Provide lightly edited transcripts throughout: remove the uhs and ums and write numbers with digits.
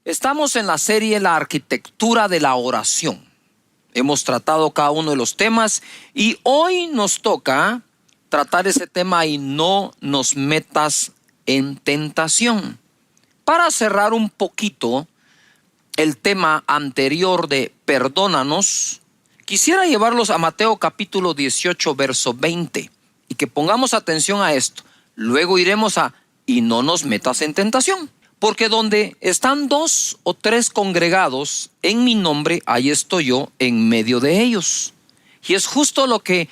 Estamos en la serie La arquitectura de la oración. Hemos tratado cada uno de los temas y hoy nos toca tratar ese tema y no nos metas en tentación. Para cerrar un poquito el tema anterior de perdónanos, quisiera llevarlos a Mateo capítulo 18, verso 20 y que pongamos atención a esto. Luego iremos a y no nos metas en tentación. Porque donde están 2 o 3 congregados en mi nombre, ahí estoy yo en medio de ellos. Y es justo lo que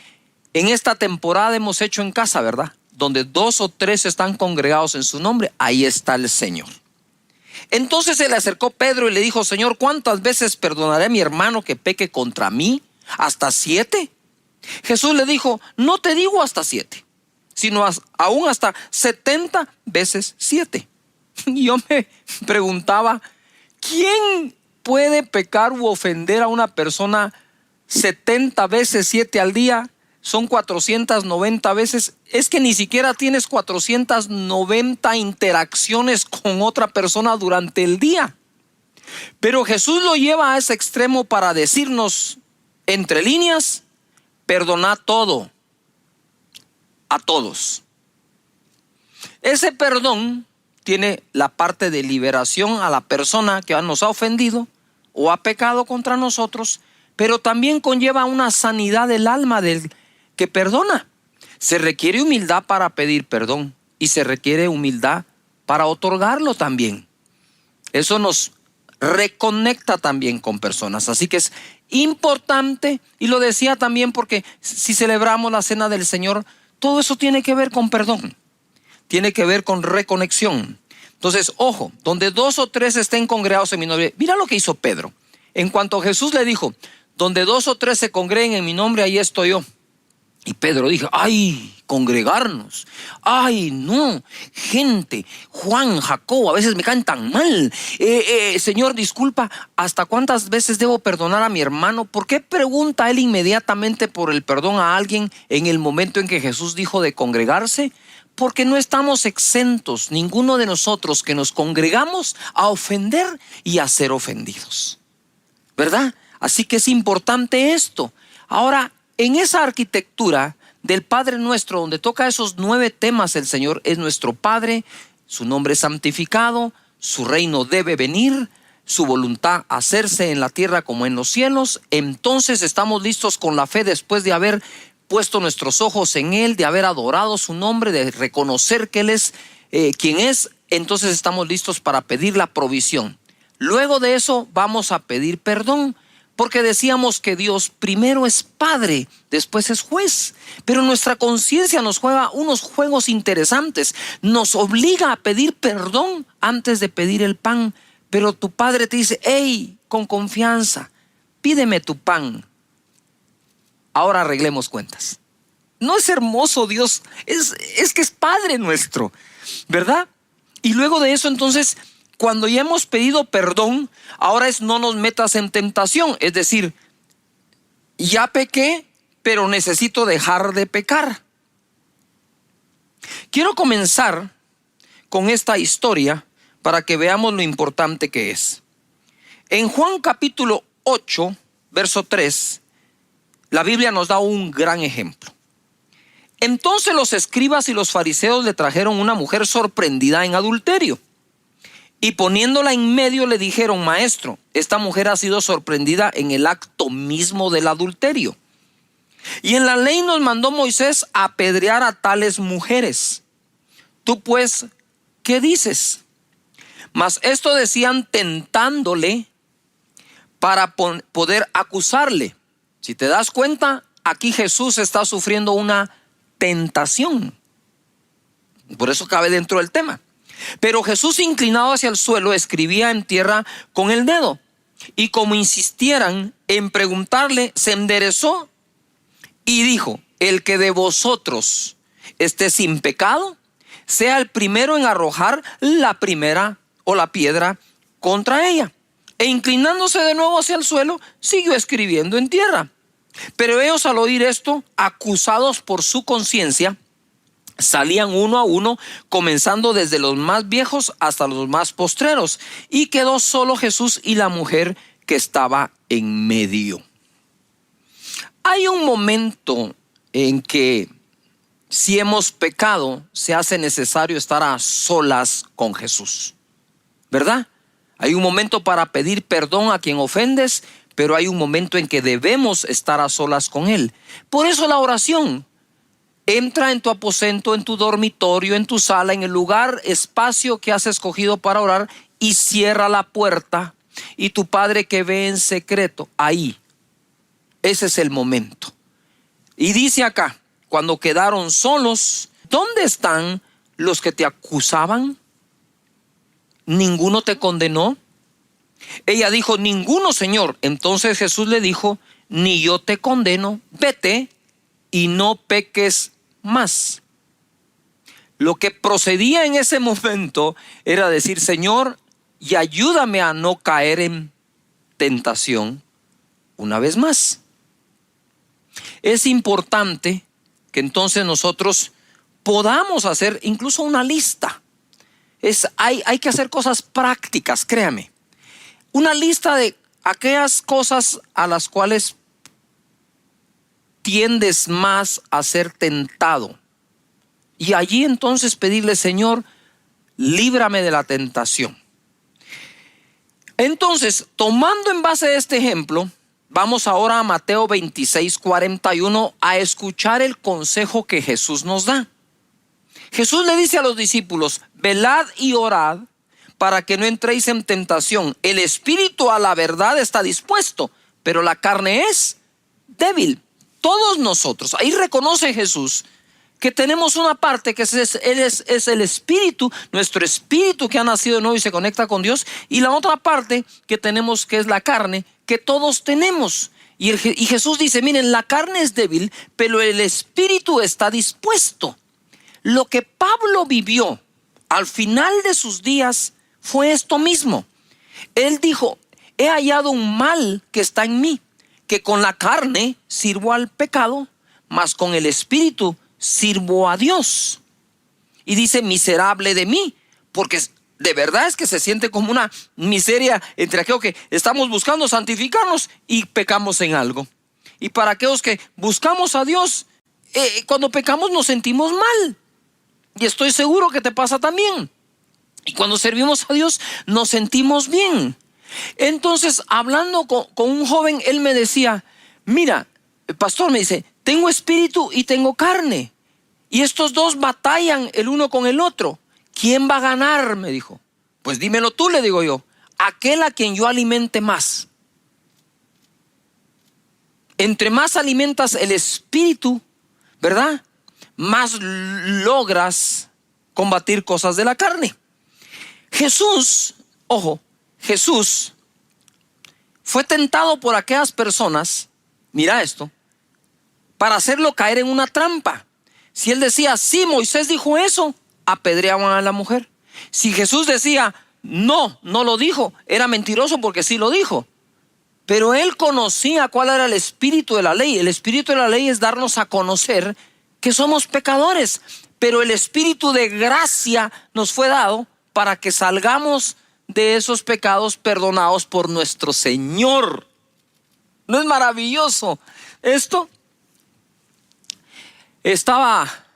en esta temporada hemos hecho en casa, ¿verdad? Donde 2 o 3 están congregados en su nombre, ahí está el Señor. Entonces se le acercó Pedro y le dijo: Señor, ¿cuántas veces perdonaré a mi hermano que peque contra mí? ¿Hasta 7? Jesús le dijo: no te digo hasta 7, sino aún hasta 70 veces 7. Y yo me preguntaba, ¿quién puede pecar u ofender a una persona 70 veces 7 al día? Son 490 veces. Es que ni siquiera tienes 490 interacciones con otra persona durante el día. Pero Jesús lo lleva a ese extremo para decirnos, entre líneas, perdonad todo, a todos. Ese perdón tiene la parte de liberación a la persona que nos ha ofendido o ha pecado contra nosotros, pero también conlleva una sanidad del alma del que perdona. Se requiere humildad para pedir perdón y se requiere humildad para otorgarlo también. Eso nos reconecta también con personas. Así que es importante, y lo decía también porque si celebramos la cena del Señor, todo eso tiene que ver con perdón. Tiene que ver con reconexión. Entonces, ojo, donde 2 o 3 estén congregados en mi nombre. Mira lo que hizo Pedro. En cuanto Jesús le dijo, donde 2 o 3 se congreguen en mi nombre, ahí estoy yo. Y Pedro dijo, ay, congregarnos. Ay, no, gente, Juan, Jacobo, a veces me caen tan mal. Señor, disculpa, ¿hasta cuántas veces debo perdonar a mi hermano? ¿Por qué pregunta él inmediatamente por el perdón a alguien en el momento en que Jesús dijo de congregarse? Porque no estamos exentos, ninguno de nosotros que nos congregamos, a ofender y a ser ofendidos, ¿verdad? Así que es importante esto. Ahora, en esa arquitectura del Padre Nuestro, donde toca esos 9 temas, el Señor es nuestro Padre, su nombre es santificado, su reino debe venir, su voluntad hacerse en la tierra como en los cielos. Entonces estamos listos con la fe después de haber puesto nuestros ojos en Él, de haber adorado su nombre, de reconocer que Él es quien es. Entonces estamos listos para pedir la provisión. Luego de eso vamos a pedir perdón, porque decíamos que Dios primero es Padre, después es juez. Pero nuestra conciencia nos juega unos juegos interesantes. Nos obliga a pedir perdón antes de pedir el pan. Pero tu Padre te dice, hey, con confianza, pídeme tu pan. Ahora arreglemos cuentas. ¿No es hermoso Dios? Es que es Padre nuestro, ¿verdad? Y luego de eso, entonces, cuando ya hemos pedido perdón, ahora es no nos metas en tentación. Es decir, ya pequé, pero necesito dejar de pecar. Quiero comenzar con esta historia para que veamos lo importante que es. En Juan capítulo 8, verso 3, la Biblia nos da un gran ejemplo. Entonces los escribas y los fariseos le trajeron una mujer sorprendida en adulterio. Y poniéndola en medio le dijeron, maestro, esta mujer ha sido sorprendida en el acto mismo del adulterio. Y en la ley nos mandó Moisés a apedrear a tales mujeres. Tú pues, ¿qué dices? Mas esto decían tentándole para poder acusarle. Si te das cuenta, aquí Jesús está sufriendo una tentación. Por eso cabe dentro del tema. Pero Jesús, inclinado hacia el suelo, escribía en tierra con el dedo. Y como insistieran en preguntarle, se enderezó y dijo, el que de vosotros esté sin pecado, sea el primero en arrojar la primera o la piedra contra ella. E inclinándose de nuevo hacia el suelo, siguió escribiendo en tierra. Pero ellos, al oír esto, acusados por su conciencia, Salían uno a uno, comenzando desde los más viejos hasta los más postreros, y quedó solo Jesús y la mujer que estaba en medio. Hay un momento en que si hemos pecado, se hace necesario estar a solas con Jesús, ¿verdad? Hay un momento para pedir perdón a quien ofendes, pero hay un momento en que debemos estar a solas con Él. Por eso la oración. Entra en tu aposento, en tu dormitorio, en tu sala, en el lugar, espacio que has escogido para orar, y cierra la puerta. Y tu Padre que ve en secreto, ahí, ese es el momento. Y dice acá, cuando quedaron solos, ¿dónde están los que te acusaban? ¿Ninguno te condenó? Ella dijo, ninguno, Señor. Entonces Jesús le dijo, ni yo te condeno, vete y no peques más. Lo que procedía en ese momento era decir, Señor, y ayúdame a no caer en tentación una vez más. Es importante que entonces nosotros podamos hacer incluso una lista. Hay que hacer cosas prácticas, créame. Una lista de aquellas cosas a las cuales tiendes más a ser tentado. Y allí entonces pedirle, Señor, líbrame de la tentación. Entonces, tomando en base este ejemplo, vamos ahora a Mateo 26:41 a escuchar el consejo que Jesús nos da. Jesús le dice a los discípulos, velad y orad para que no entréis en tentación. El espíritu a la verdad está dispuesto, pero la carne es débil. Todos nosotros, ahí reconoce Jesús que tenemos una parte que es el espíritu, nuestro espíritu que ha nacido de nuevo y se conecta con Dios, y la otra parte que tenemos que es la carne, que todos tenemos. Y Jesús dice, miren, la carne es débil, pero el espíritu está dispuesto. Lo que Pablo vivió al final de sus días fue esto mismo. Él dijo, he hallado un mal que está en mí, que con la carne sirvo al pecado, mas con el espíritu sirvo a Dios. Y dice, miserable de mí, porque de verdad es que se siente como una miseria entre aquellos que estamos buscando santificarnos y pecamos en algo. Y para aquellos que buscamos a Dios, cuando pecamos nos sentimos mal. Y estoy seguro que te pasa también. Y cuando servimos a Dios nos sentimos bien. Entonces, hablando con un joven, él me decía, mira, el pastor me dice, tengo espíritu y tengo carne, y estos dos batallan el uno con el otro. ¿Quién va a ganar?, me dijo. Pues dímelo tú, le digo yo. Aquel a quien yo alimente más. Entre más alimentas el espíritu, ¿verdad?, más logras combatir cosas de la carne. Jesús, ojo, Jesús fue tentado por aquellas personas, mira esto, para hacerlo caer en una trampa. Si él decía, sí, Moisés dijo eso, apedreaban a la mujer. Si Jesús decía, no lo dijo, era mentiroso porque sí lo dijo. Pero él conocía cuál era el espíritu de la ley. El espíritu de la ley es darnos a conocer que somos pecadores, pero el espíritu de gracia nos fue dado para que salgamos de esos pecados perdonados por nuestro Señor. ¿No es maravilloso esto? Estaba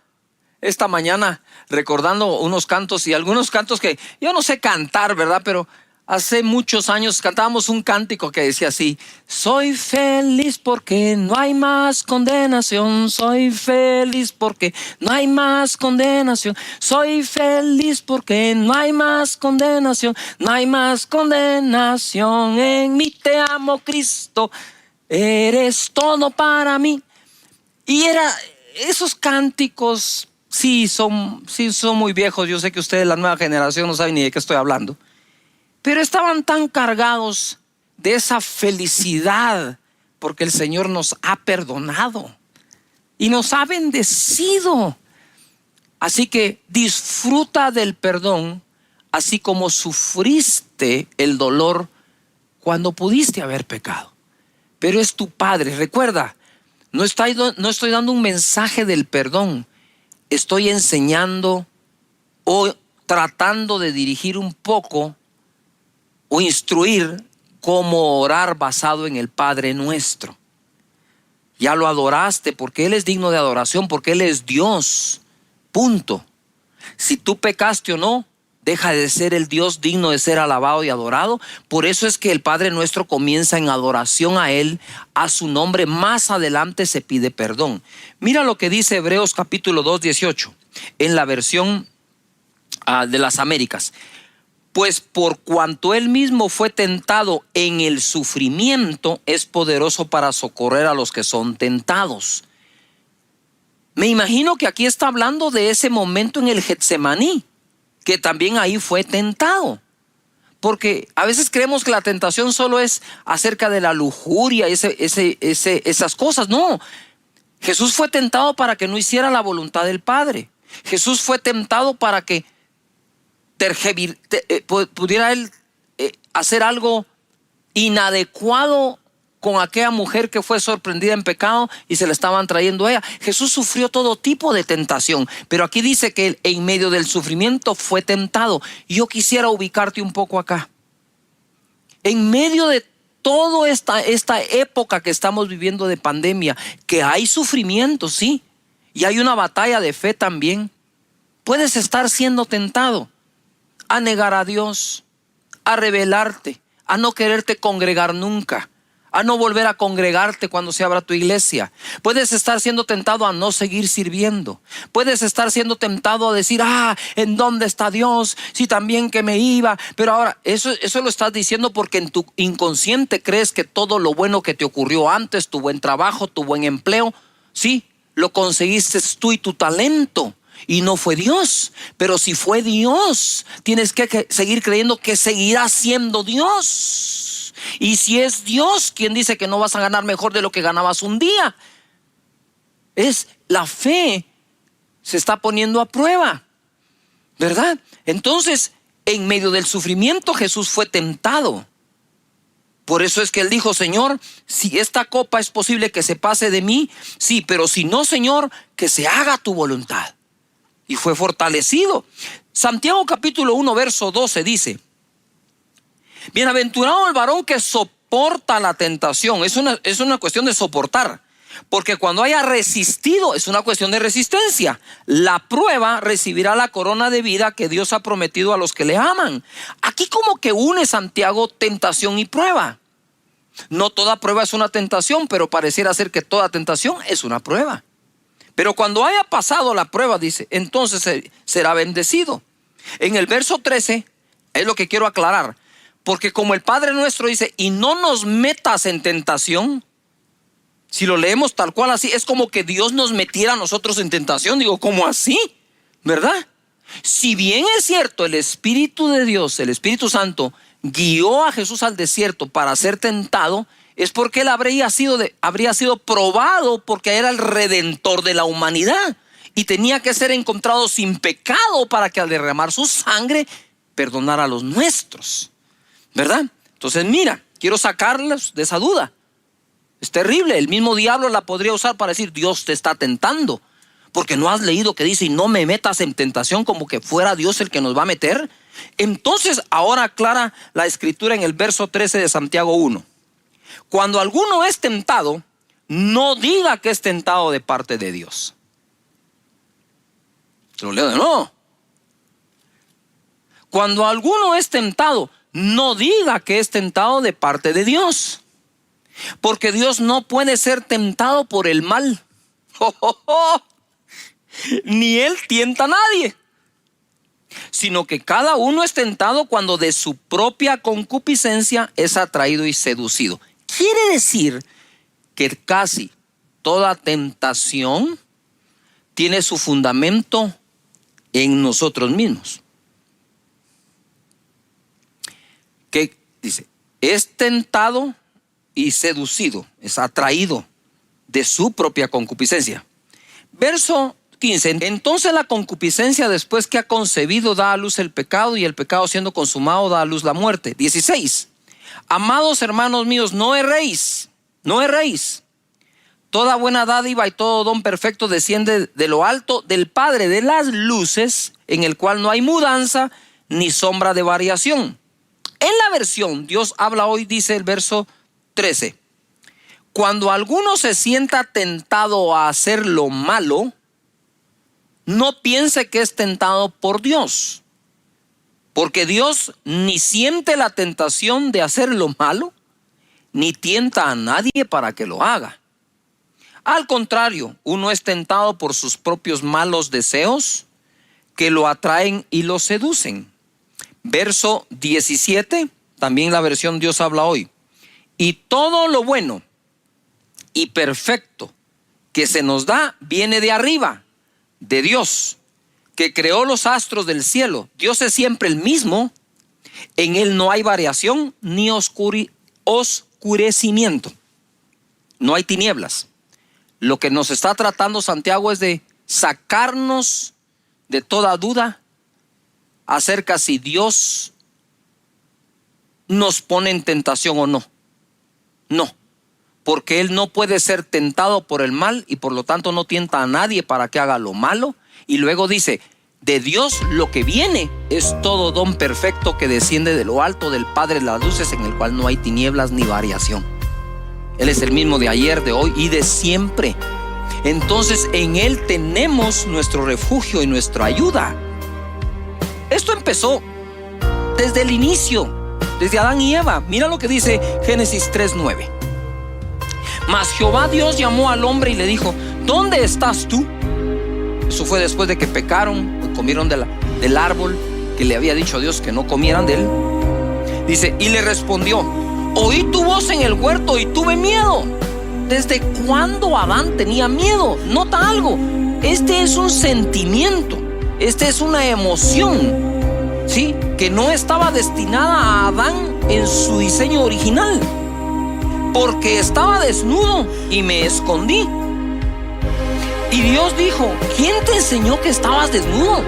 esta mañana recordando unos cantos, y algunos cantos que yo no sé cantar, ¿verdad? Pero hace muchos años cantábamos un cántico que decía así: soy feliz porque no hay más condenación, soy feliz porque no hay más condenación, soy feliz porque no hay más condenación, no hay más condenación en mí, te amo Cristo, eres todo para mí. Y esos cánticos sí son muy viejos. Yo sé que ustedes, la nueva generación, no saben ni de qué estoy hablando, pero estaban tan cargados de esa felicidad porque el Señor nos ha perdonado y nos ha bendecido. Así que disfruta del perdón, así como sufriste el dolor cuando pudiste haber pecado. Pero es tu Padre, recuerda, no estoy dando un mensaje del perdón, estoy enseñando o tratando de dirigir un poco o instruir cómo orar basado en el Padre Nuestro. Ya lo adoraste porque Él es digno de adoración, porque Él es Dios. Punto. Si tú pecaste o no, deja de ser el Dios digno de ser alabado y adorado. Por eso es que el Padre Nuestro comienza en adoración a Él, a su nombre. Más adelante se pide perdón. Mira lo que dice Hebreos capítulo 2, 18, en la versión de las Américas. Pues por cuanto Él mismo fue tentado en el sufrimiento, es poderoso para socorrer a los que son tentados. Me imagino que aquí está hablando de ese momento en el Getsemaní, que también ahí fue tentado. Porque a veces creemos que la tentación solo es acerca de la lujuria, esas cosas. No, Jesús fue tentado para que no hiciera la voluntad del Padre. Jesús fue tentado para que pudiera Él hacer algo inadecuado con aquella mujer que fue sorprendida en pecado y se le estaban trayendo a ella. Jesús sufrió todo tipo de tentación, pero aquí dice que Él en medio del sufrimiento fue tentado. Y yo quisiera ubicarte un poco acá. En medio de toda esta época que estamos viviendo de pandemia, que hay sufrimiento, sí, y hay una batalla de fe también, puedes estar siendo tentado a negar a Dios, a rebelarte, a no quererte congregar nunca, a no volver a congregarte cuando se abra tu iglesia. Puedes estar siendo tentado a no seguir sirviendo. Puedes estar siendo tentado a decir, ¿en dónde está Dios? Si también que me iba. Pero ahora, eso lo estás diciendo porque en tu inconsciente crees que todo lo bueno que te ocurrió antes, tu buen trabajo, tu buen empleo, sí, lo conseguiste tú y tu talento. Y no fue Dios. Pero si fue Dios, tienes que seguir creyendo que seguirá siendo Dios. Y si es Dios, ¿quién dice que no vas a ganar mejor de lo que ganabas un día? Es la fe se está poniendo a prueba, ¿verdad? Entonces, en medio del sufrimiento Jesús fue tentado. Por eso es que Él dijo, Señor, si esta copa es posible que se pase de mí, sí, pero si no, Señor, que se haga tu voluntad. Y fue fortalecido. Santiago capítulo 1 verso 12 dice: bienaventurado el varón que soporta la tentación. Es una cuestión de soportar, porque cuando haya resistido es una cuestión de resistencia. La prueba recibirá la corona de vida que Dios ha prometido a los que le aman. Aquí como que une Santiago tentación y prueba. No toda prueba es una tentación, pero pareciera ser que toda tentación es una prueba. Pero cuando haya pasado la prueba, dice, entonces será bendecido. En el verso 13 es lo que quiero aclarar, porque como el Padre Nuestro dice, y no nos metas en tentación. Si lo leemos tal cual así, es como que Dios nos metiera a nosotros en tentación. Digo, ¿cómo así? ¿Verdad? Si bien es cierto, el Espíritu de Dios, el Espíritu Santo, guió a Jesús al desierto para ser tentado, es porque Él habría sido probado, porque era el Redentor de la humanidad y tenía que ser encontrado sin pecado para que al derramar su sangre perdonara a los nuestros, ¿verdad? Entonces mira, quiero sacarlos de esa duda. Es terrible, el mismo diablo la podría usar para decir, Dios te está tentando, porque no has leído que dice, y no me metas en tentación, como que fuera Dios el que nos va a meter. Entonces ahora aclara la escritura en el verso 13 de Santiago 1. Cuando alguno es tentado, no diga que es tentado de parte de Dios. Te lo leo de nuevo. Cuando alguno es tentado, no diga que es tentado de parte de Dios. Porque Dios no puede ser tentado por el mal. Ni Él tienta a nadie. Sino que cada uno es tentado cuando de su propia concupiscencia es atraído y seducido. Quiere decir que casi toda tentación tiene su fundamento en nosotros mismos. ¿Qué dice? Es tentado y seducido, es atraído de su propia concupiscencia. Verso 15. Entonces la concupiscencia, después que ha concebido, da a luz el pecado, y el pecado, siendo consumado, da a luz la muerte. 16. Amados hermanos míos, no erréis. Toda buena dádiva y todo don perfecto desciende de lo alto del Padre de las luces, en el cual no hay mudanza ni sombra de variación. En la versión Dios habla hoy, dice el verso 13: cuando alguno se sienta tentado a hacer lo malo, no piense que es tentado por Dios, porque Dios ni siente la tentación de hacer lo malo, ni tienta a nadie para que lo haga. Al contrario, uno es tentado por sus propios malos deseos que lo atraen y lo seducen. Verso 17, también la versión Dios habla hoy: y todo lo bueno y perfecto que se nos da viene de arriba, de Dios, que creó los astros del cielo. Dios es siempre el mismo, en Él no hay variación ni oscurecimiento, no hay tinieblas. Lo que nos está tratando Santiago es de sacarnos de toda duda acerca si Dios nos pone en tentación o no. No, porque Él no puede ser tentado por el mal y por lo tanto no tienta a nadie para que haga lo malo. Y luego dice: de Dios lo que viene es todo don perfecto que desciende de lo alto del Padre de las luces, en el cual no hay tinieblas ni variación. Él es el mismo de ayer, de hoy y de siempre. Entonces en Él tenemos nuestro refugio y nuestra ayuda. Esto empezó desde el inicio, desde Adán y Eva. Mira lo que dice Génesis 3:9. Mas Jehová Dios llamó al hombre y le dijo: ¿dónde estás tú? Eso fue después de que pecaron, comieron del árbol que le había dicho a Dios que no comieran de él. Dice: y le respondió: oí tu voz en el huerto y tuve miedo. ¿Desde cuándo Adán tenía miedo? Nota algo, este es un sentimiento, esta es una emoción, ¿sí?, que no estaba destinada a Adán en su diseño original. Porque estaba desnudo y me escondí. Y Dios dijo: ¿quién te enseñó que estabas desnudo?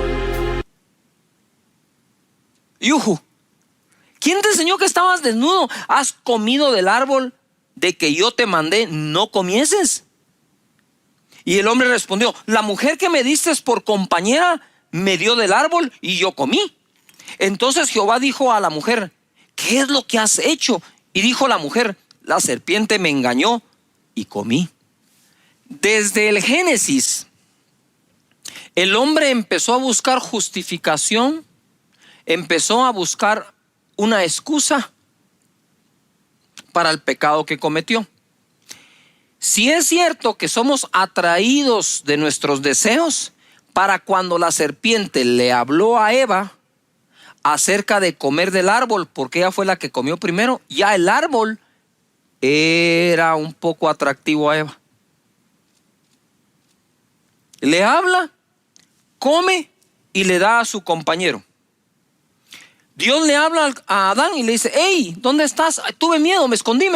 Yuhu. ¿Quién te enseñó que estabas desnudo? ¿Has comido del árbol de que yo te mandé no comieses? Y el hombre respondió: la mujer que me diste por compañera me dio del árbol y yo comí. Entonces Jehová dijo a la mujer: ¿qué es lo que has hecho? Y dijo la mujer: la serpiente me engañó y comí. Desde el Génesis, el hombre empezó a buscar justificación, empezó a buscar una excusa para el pecado que cometió. Si es cierto que somos atraídos de nuestros deseos, para cuando la serpiente le habló a Eva acerca de comer del árbol, porque ella fue la que comió primero, ya el árbol era un poco atractivo a Eva. Le habla, come y le da a su compañero. Dios le habla a Adán y le dice: hey, ¿dónde estás? Tuve miedo, me escondí.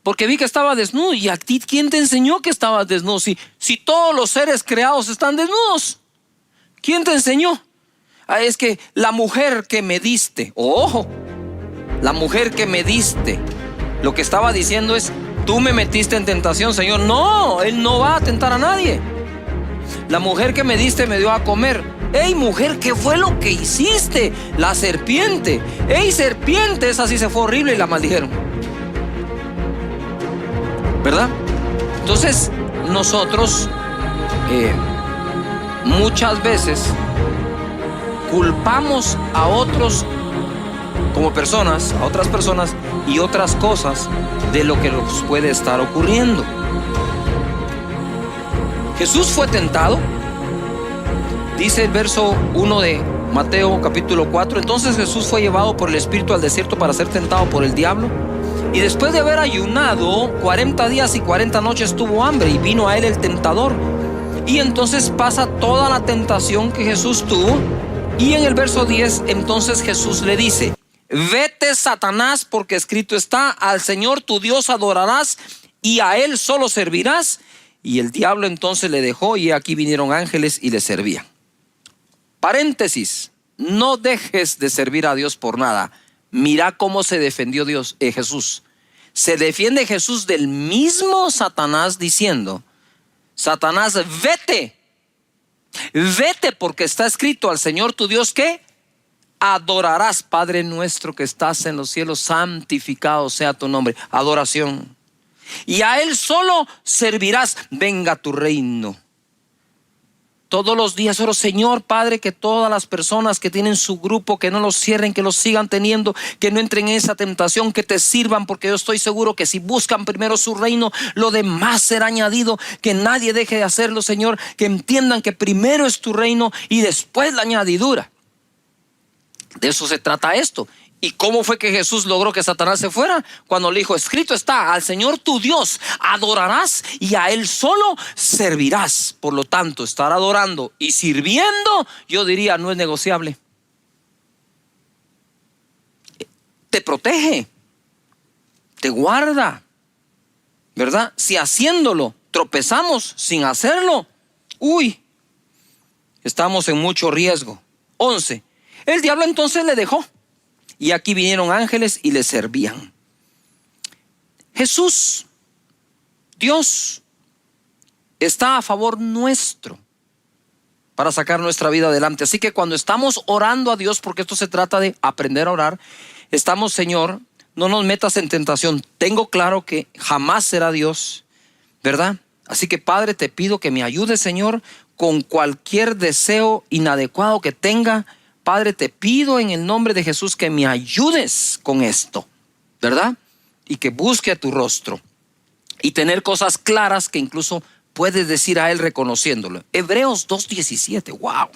Porque vi que estaba desnudo. ¿Y a ti quién te enseñó que estabas desnudo? Si todos los seres creados están desnudos, ¿quién te enseñó? Es que la mujer que me diste, ojo, la mujer que me diste, lo que estaba diciendo es: tú me metiste en tentación, Señor. No, Él no va a tentar a nadie. La mujer que me diste me dio a comer. Ey, mujer, ¿qué fue lo que hiciste? La serpiente. Ey, serpiente, esa sí se fue horrible y la maldijeron, ¿verdad? Entonces nosotros muchas veces culpamos a otros como personas, a otras personas y otras cosas de lo que nos puede estar ocurriendo. Jesús fue tentado, dice el verso 1 de Mateo capítulo 4. Entonces Jesús fue llevado por el Espíritu al desierto para ser tentado por el diablo. Y después de haber ayunado 40 días y 40 noches tuvo hambre, y vino a él el tentador. Y entonces pasa toda la tentación que Jesús tuvo. Y en el verso 10, entonces Jesús le dice: vete, Satanás, porque escrito está: al Señor tu Dios adorarás y a Él solo servirás. Y el diablo entonces le dejó, y aquí vinieron ángeles y le servían. Paréntesis: no dejes de servir a Dios por nada. Mira cómo se defendió Jesús. Se defiende Jesús del mismo Satanás diciendo: Satanás, vete, vete, porque está escrito: al Señor tu Dios, ¿qué? Adorarás. Padre nuestro que estás en los cielos, santificado sea tu nombre. Adoración. Y a Él solo servirás. Venga tu reino. Todos los días oro: Señor Padre, que todas las personas que tienen su grupo, que no los cierren, que los sigan teniendo, que no entren en esa tentación, que te sirvan, porque yo estoy seguro que si buscan primero su reino, lo demás será añadido. Que nadie deje de hacerlo, Señor, que entiendan que primero es tu reino y después la añadidura. De eso se trata esto. ¿Y cómo fue que Jesús logró que Satanás se fuera? Cuando le dijo: escrito está: al Señor tu Dios adorarás y a Él solo servirás. Por lo tanto, estar adorando y sirviendo, yo diría, no es negociable. Te protege, te guarda, ¿verdad? Si haciéndolo tropezamos sin hacerlo, estamos en mucho riesgo. 11. El diablo entonces le dejó. Y aquí vinieron ángeles y le servían. Jesús, Dios, está a favor nuestro para sacar nuestra vida adelante. Así que cuando estamos orando a Dios, porque esto se trata de aprender a orar, estamos: Señor, no nos metas en tentación. Tengo claro que jamás será Dios, ¿verdad? Así que, Padre, te pido que me ayudes, Señor, con cualquier deseo inadecuado que tenga. Padre, te pido en el nombre de Jesús que me ayudes con esto, ¿verdad? Y que busque a tu rostro y tener cosas claras que incluso puedes decir a Él reconociéndolo. Hebreos 2:17, wow.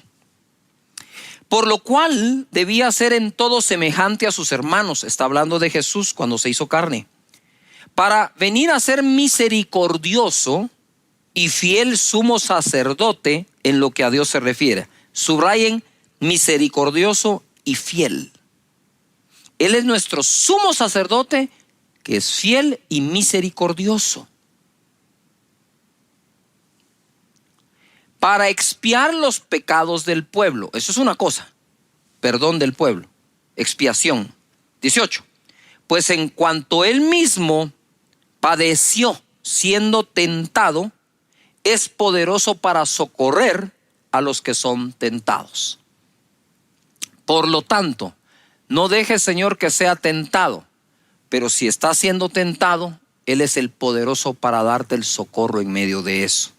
Por lo cual debía ser en todo semejante a sus hermanos. Está hablando de Jesús cuando se hizo carne. Para venir a ser misericordioso y fiel sumo sacerdote en lo que a Dios se refiere. Subrayen: misericordioso y fiel. Él es nuestro sumo sacerdote que es fiel y misericordioso. Para expiar los pecados del pueblo. Eso es una cosa. Perdón del pueblo. Expiación. 18. Pues en cuanto Él mismo padeció siendo tentado, es poderoso para socorrer a los que son tentados. Por lo tanto, no dejes, Señor, que sea tentado, pero si está siendo tentado, Él es el poderoso para darte el socorro en medio de eso.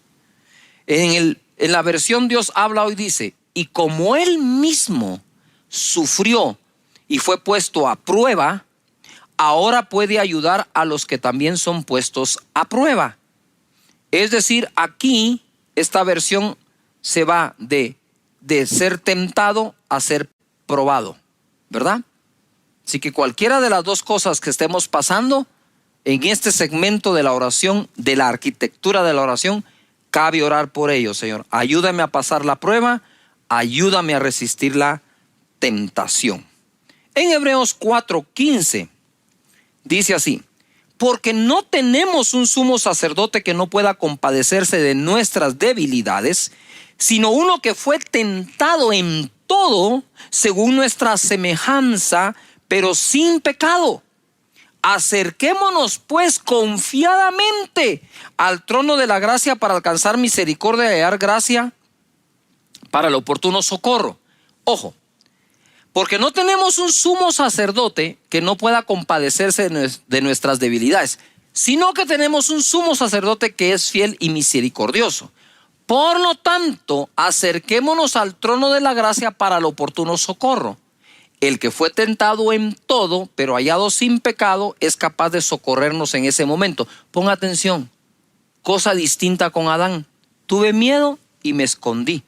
En la versión Dios habla hoy, dice: y como Él mismo sufrió y fue puesto a prueba, ahora puede ayudar a los que también son puestos a prueba. Es decir, aquí esta versión se va de ser tentado a ser probado, ¿verdad? Así que cualquiera de las dos cosas que estemos pasando en este segmento de la oración, de la arquitectura de la oración, cabe orar por ello. Señor, ayúdame a pasar la prueba, ayúdame a resistir la tentación. En Hebreos 4:15 dice así: porque no tenemos un sumo sacerdote que no pueda compadecerse de nuestras debilidades, sino uno que fue tentado en todo según nuestra semejanza, pero sin pecado. Acerquémonos pues confiadamente al trono de la gracia para alcanzar misericordia y hallar gracia para el oportuno socorro. Ojo, porque no tenemos un sumo sacerdote que no pueda compadecerse de nuestras debilidades, sino que tenemos un sumo sacerdote que es fiel y misericordioso. Por lo tanto, acerquémonos al trono de la gracia para el oportuno socorro. El que fue tentado en todo, pero hallado sin pecado, es capaz de socorrernos en ese momento. Ponga atención, cosa distinta con Adán. Tuve miedo y me escondí.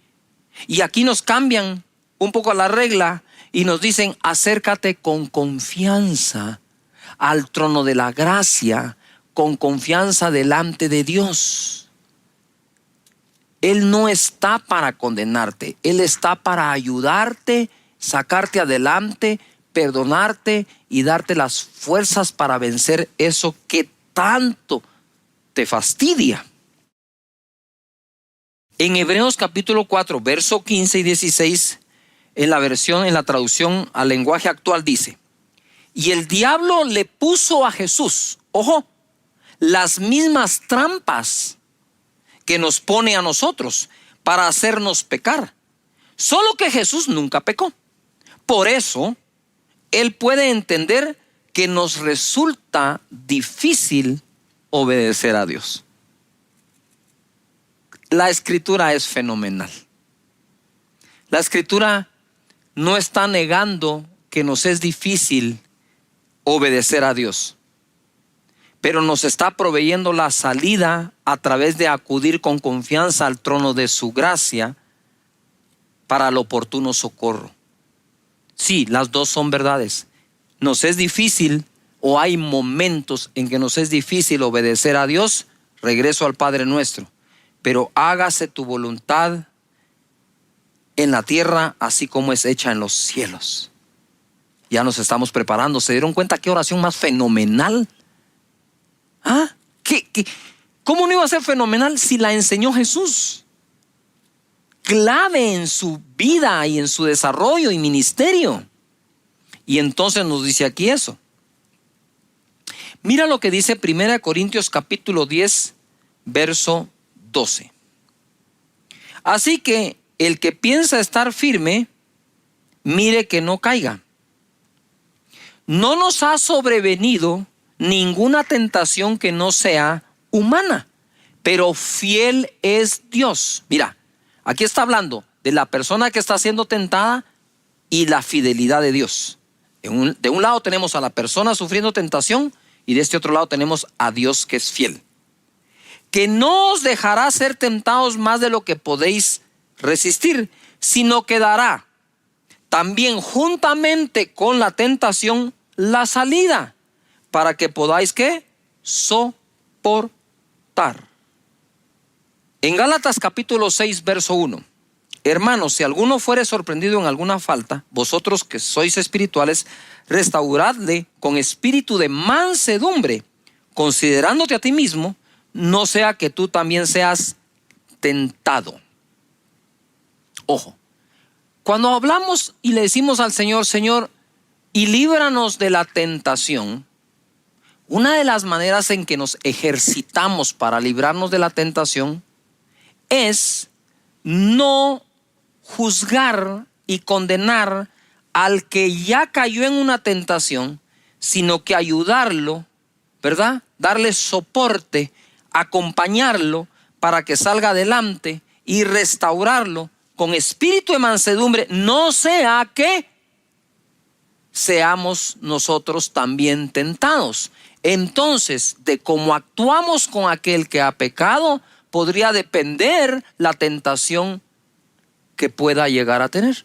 Y aquí nos cambian un poco la regla y nos dicen: acércate con confianza al trono de la gracia, con confianza delante de Dios. Él no está para condenarte, Él está para ayudarte, sacarte adelante, perdonarte y darte las fuerzas para vencer eso que tanto te fastidia. En Hebreos capítulo 4, verso 15 y 16, en la traducción al lenguaje actual dice: y el diablo le puso a Jesús, ojo, las mismas trampas que nos pone a nosotros para hacernos pecar. Solo que Jesús nunca pecó. Por eso, Él puede entender que nos resulta difícil obedecer a Dios. La Escritura es fenomenal. La Escritura no está negando que nos es difícil obedecer a Dios, pero nos está proveyendo la salida a través de acudir con confianza al trono de su gracia para el oportuno socorro. Sí, las dos son verdades. Nos es difícil, o hay momentos en que nos es difícil obedecer a Dios. Regreso al Padre Nuestro. Pero hágase tu voluntad en la tierra así como es hecha en los cielos. Ya nos estamos preparando. ¿Se dieron cuenta qué oración más fenomenal? ¿Ah? ¿Cómo no iba a ser fenomenal si la enseñó Jesús? Clave en su vida y en su desarrollo y ministerio. Y entonces nos dice aquí eso. Mira lo que dice 1 Corintios capítulo 10, verso 12. Así que el que piensa estar firme, mire que no caiga. No nos ha sobrevenido ninguna tentación que no sea humana, pero fiel es Dios. Mira, aquí está hablando de la persona que está siendo tentada y la fidelidad de Dios. De un lado tenemos a la persona sufriendo tentación y de este otro lado tenemos a Dios que es fiel. Que no os dejará ser tentados más de lo que podéis resistir, sino que dará también juntamente con la tentación la salida para que podáis ¿qué? Soportar. En Gálatas capítulo 6, verso 1. Hermanos, si alguno fuere sorprendido en alguna falta, vosotros que sois espirituales, restauradle con espíritu de mansedumbre, considerándote a ti mismo, no sea que tú también seas tentado. Ojo, cuando hablamos y le decimos al Señor, Señor, y líbranos de la tentación, una de las maneras en que nos ejercitamos para librarnos de la tentación es no juzgar y condenar al que ya cayó en una tentación, sino que ayudarlo, ¿verdad? Darle soporte, acompañarlo para que salga adelante y restaurarlo con espíritu de mansedumbre, no sea que seamos nosotros también tentados. Entonces, de cómo actuamos con aquel que ha pecado, podría depender la tentación que pueda llegar a tener.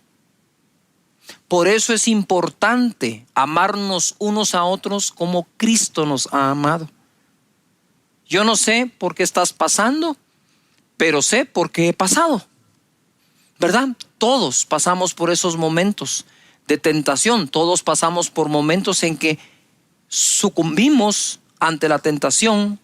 Por eso es importante amarnos unos a otros como Cristo nos ha amado. Yo no sé por qué estás pasando, pero sé por qué he pasado, ¿verdad? Todos pasamos por esos momentos de tentación. Todos pasamos por momentos en que sucumbimos ante la tentación,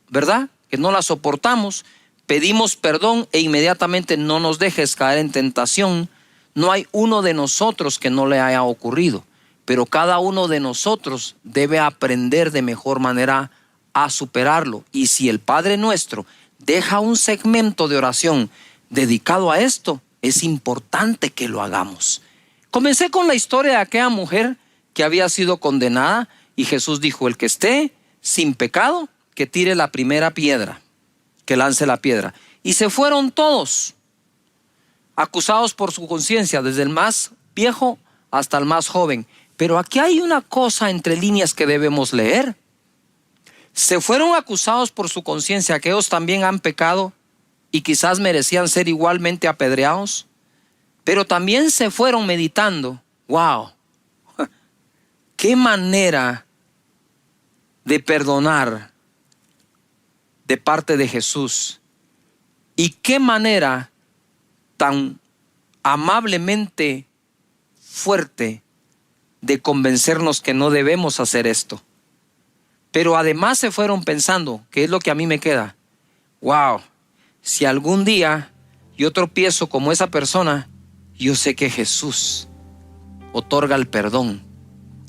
¿verdad? Que no la soportamos, pedimos perdón e inmediatamente no nos dejes caer en tentación. No hay uno de nosotros que no le haya ocurrido, pero cada uno de nosotros debe aprender de mejor manera a superarlo. Y si el Padre Nuestro deja un segmento de oración dedicado a esto, es importante que lo hagamos. Comencé con la historia de aquella mujer que había sido condenada y Jesús dijo, el que esté sin pecado, que tire la primera piedra, que lance la piedra. Y se fueron todos acusados por su conciencia, desde el más viejo hasta el más joven. Pero aquí hay una cosa entre líneas que debemos leer. Se fueron acusados por su conciencia, que ellos también han pecado y quizás merecían ser igualmente apedreados, pero también se fueron meditando, wow, qué manera de perdonar de parte de Jesús y qué manera tan amablemente fuerte de convencernos que no debemos hacer esto. Pero además se fueron pensando, ¿qué es lo que a mí me queda? Wow, si algún día yo tropiezo como esa persona, yo sé que Jesús otorga el perdón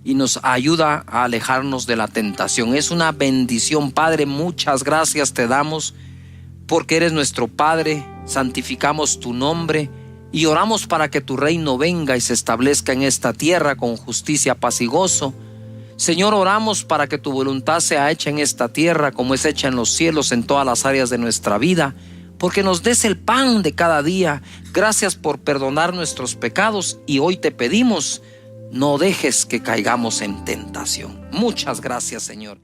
y nos ayuda a alejarnos de la tentación. Es una bendición, Padre. Muchas gracias te damos porque eres nuestro Padre. Santificamos tu nombre y oramos para que tu reino venga y se establezca en esta tierra con justicia, paz y gozo. Señor, oramos para que tu voluntad sea hecha en esta tierra como es hecha en los cielos, en todas las áreas de nuestra vida, porque nos des el pan de cada día. Gracias por perdonar nuestros pecados y hoy te pedimos, no dejes que caigamos en tentación. Muchas gracias, Señor.